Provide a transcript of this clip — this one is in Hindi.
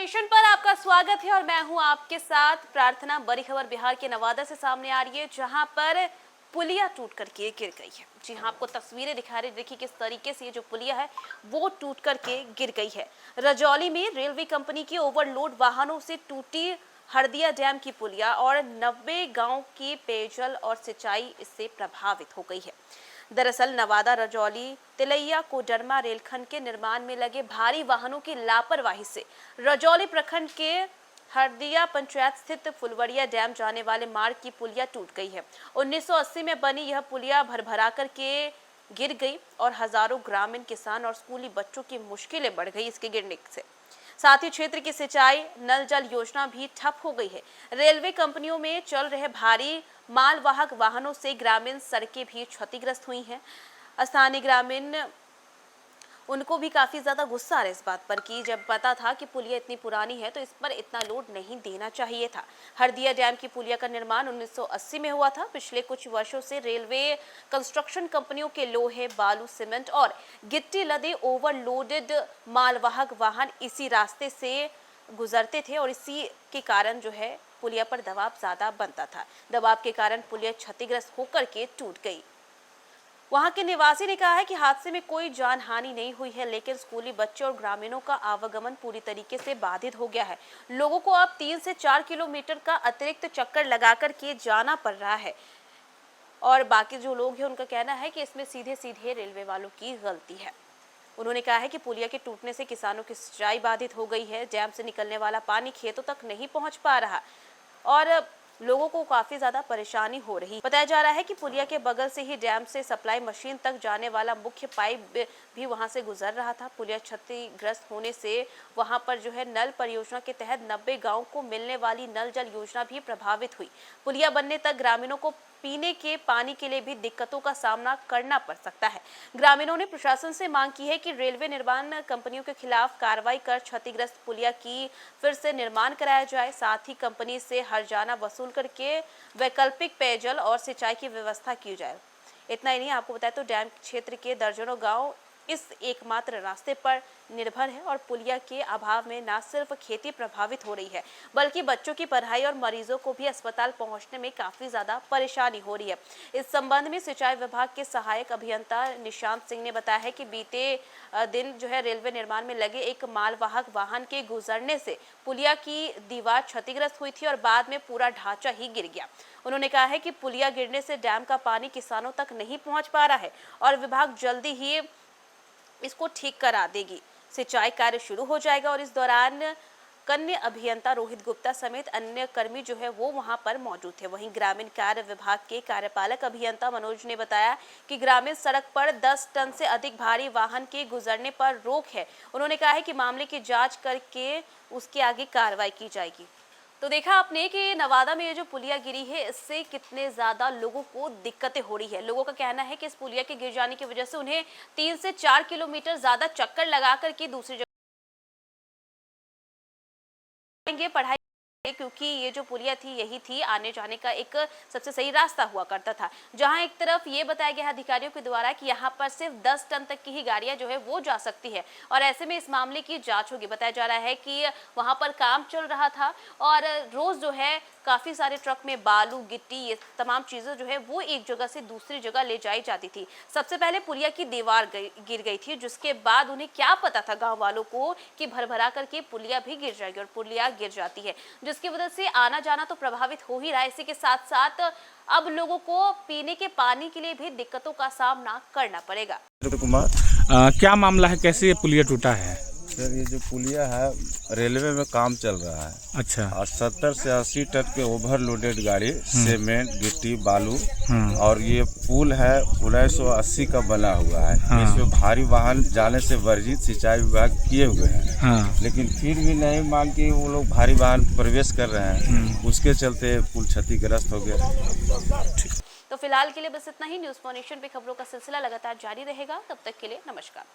नेशन पर आपका स्वागत है और मैं हूं आपके साथ प्रार्थना। बड़ी खबर बिहार के नवादा से सामने आ रही है, जहां पर पुलिया टूट करके गिर गई है। जी हां, आपको तस्वीरें दिखा रही, देखिए किस तरीके से ये जो पुलिया है वो टूट करके गिर गई है। रजौली में रेलवे कंपनी की ओवरलोड वाहनों से टूटी हरदिया डैम की पुलिया और 90 गांव की पेयजल और सिंचाई इससे प्रभावित हो गई है। दरअसल नवादा रजौली तिलैया कोडरमा रेलखंड के निर्माण में लगे भारी वाहनों की लापरवाही से रजौली प्रखंड के हरदिया पंचायत स्थित फुलवड़िया डैम जाने वाले मार्ग की पुलिया टूट गई है। 1980 में बनी यह पुलिया भरभरा करके गिर गई और हजारों ग्रामीण किसान और स्कूली बच्चों की मुश्किलें बढ़ गई इसके गिरने से। साथ ही क्षेत्र की सिंचाई नल जल योजना भी ठप हो गई है। रेलवे कंपनियों में चल रहे भारी मालवाहक वाहनों से ग्रामीण सड़कें भी क्षतिग्रस्त हुई हैं। स्थानीय ग्रामीण उनको भी काफी ज्यादा गुस्सा आ रहा है इस बात पर कि जब पता था कि पुलिया इतनी पुरानी है तो इस पर इतना लोड नहीं देना चाहिए था। हरदिया डैम की पुलिया का निर्माण 1980 में हुआ था। पिछले कुछ वर्षों से रेलवे कंस्ट्रक्शन कंपनियों के लोहे, बालू, सीमेंट और गिट्टी लदे ओवरलोडेड मालवाहक वाहन इसी रास्ते से गुजरते थे और इसी के कारण जो है पुलिया पर दबाव ज्यादा बनता था। दबाव के कारण पुलिया क्षतिग्रस्त होकर के टूट गई। वहां के निवासी ने कहा है कि हादसे में कोई जान हानि नहीं हुई है, लेकिन स्कूली बच्चे और ग्रामीणों का आवागमन पूरी तरीके से बाधित हो गया है। लोगों को अब 3 से 4 किलोमीटर का अतिरिक्त चक्कर लगाकर के जाना पड़ रहा है और बाकी जो लोग हैं उनका कहना है कि इसमें सीधे सीधे रेलवे वालों की गलती है। उन्होंने कहा है कि पुलिया के टूटने से किसानों की सिंचाई बाधित हो गई है। डैम से निकलने वाला पानी खेतों तक नहीं पहुंच पा रहा और लोगों को काफी ज्यादा परेशानी हो रही। बताया जा रहा है कि पुलिया के बगल से ही डैम से सप्लाई मशीन तक जाने वाला मुख्य पाइप भी वहां से गुजर रहा था। पुलिया क्षतिग्रस्त होने से वहां पर जो है नल परियोजना के तहत 90 गांव को मिलने वाली नल जल योजना भी प्रभावित हुई। पुलिया बनने तक ग्रामीणों को पीने के पानी के लिए भी दिक्कतों का सामना करना पड़ सकता है। ग्रामीणों ने प्रशासन से मांग की है कि रेलवे निर्माण कंपनियों के खिलाफ कार्रवाई कर क्षतिग्रस्त पुलिया की फिर से निर्माण कराया जाए। साथ ही कंपनी से हर्जाना वसूल करके वैकल्पिक पेयजल और सिंचाई की व्यवस्था की जाए। इतना ही नहीं, आपको बताएं तो डैम क्षेत्र के दर्जनों गांव इस एकमात्र रास्ते पर निर्भर है और पुलिया के अभाव में न सिर्फ खेती प्रभावित हो रही है बल्कि बच्चों की पढ़ाई और मरीजों को भी अस्पताल पहुंचने में काफी ज्यादा परेशानी हो रही है। इस संबंध में सिंचाई विभाग के सहायक अभियंता निशांत सिंह ने बताया है कि बीते दिन जो है रेलवे निर्माण में लगे एक मालवाहक वाहन के गुजरने से पुलिया की दीवार क्षतिग्रस्त हुई थी और बाद में पूरा ढांचा ही गिर गया। उन्होंने कहा है कि पुलिया गिरने से डैम का पानी किसानों तक नहीं पहुंच पा रहा है और विभाग जल्दी ही इसको ठीक करा देगी। सिंचाई कार्य शुरू हो जाएगा और इस दौरान कन्या अभियंता रोहित गुप्ता समेत अन्य कर्मी जो है वो वहां पर मौजूद थे। वहीं ग्रामीण कार्य विभाग के कार्यपालक अभियंता मनोज ने बताया कि ग्रामीण सड़क पर 10 टन से अधिक भारी वाहन के गुजरने पर रोक है। उन्होंने कहा है कि मामले की जांच करके उसके आगे कार्रवाई की जाएगी। तो देखा आपने कि नवादा में ये जो पुलिया गिरी है इससे कितने ज्यादा लोगों को दिक्कतें हो रही है। लोगों का कहना है कि इस पुलिया के गिर जाने की वजह से उन्हें 3 से 4 किलोमीटर ज्यादा चक्कर लगाकर के दूसरी जगह पढ़ाई, क्योंकि ये जो पुलिया थी यही थी आने जाने का एक सबसे सही रास्ता हुआ करता था। जहां एक तरफ ये बताया गया अधिकारियों के द्वारा कि यहां पर सिर्फ 10 टन तक की ही गाड़ियां जो है वो जा सकती है और ऐसे में इस मामले की जांच होगी। बताया जा रहा है कि वहां पर काम चल रहा था और रोज जो है काफी सारे ट्रक में बालू, गिट्टी, ये तमाम चीजें जो है वो एक जगह से दूसरी जगह ले जाई जाती थी। सबसे पहले पुलिया की दीवार गिर गई थी, जिसके बाद उन्हें क्या पता था गांव वालों को कि भरभरा करके पुलिया भी गिर जाएगी और पुलिया गिर जाती है, जिसकी वजह से आना जाना तो प्रभावित हो ही रहा है। इसी के साथ साथ अब लोगों को पीने के पानी के लिए भी दिक्कतों का सामना करना पड़ेगा। क्या मामला है, कैसे ये पुलिया टूटा है? सर, ये जो पुलिया है रेलवे में काम चल रहा है। अच्छा। और 70 से 80 टन के ओवरलोडेड गाड़ी सीमेंट, गिट्टी, बालू और ये पुल है 1980 का बना हुआ है। इसमें भारी वाहन जाने से वर्जित सिंचाई विभाग किए हुए हैं, लेकिन फिर भी नहीं मान के वो लोग भारी वाहन प्रवेश कर रहे हैं। उसके चलते पुल क्षतिग्रस्त हो गया। तो फिलहाल के लिए बस इतना ही। न्यूज़ नेशन पे खबरों का सिलसिला लगातार जारी रहेगा। तब तक के लिए नमस्कार।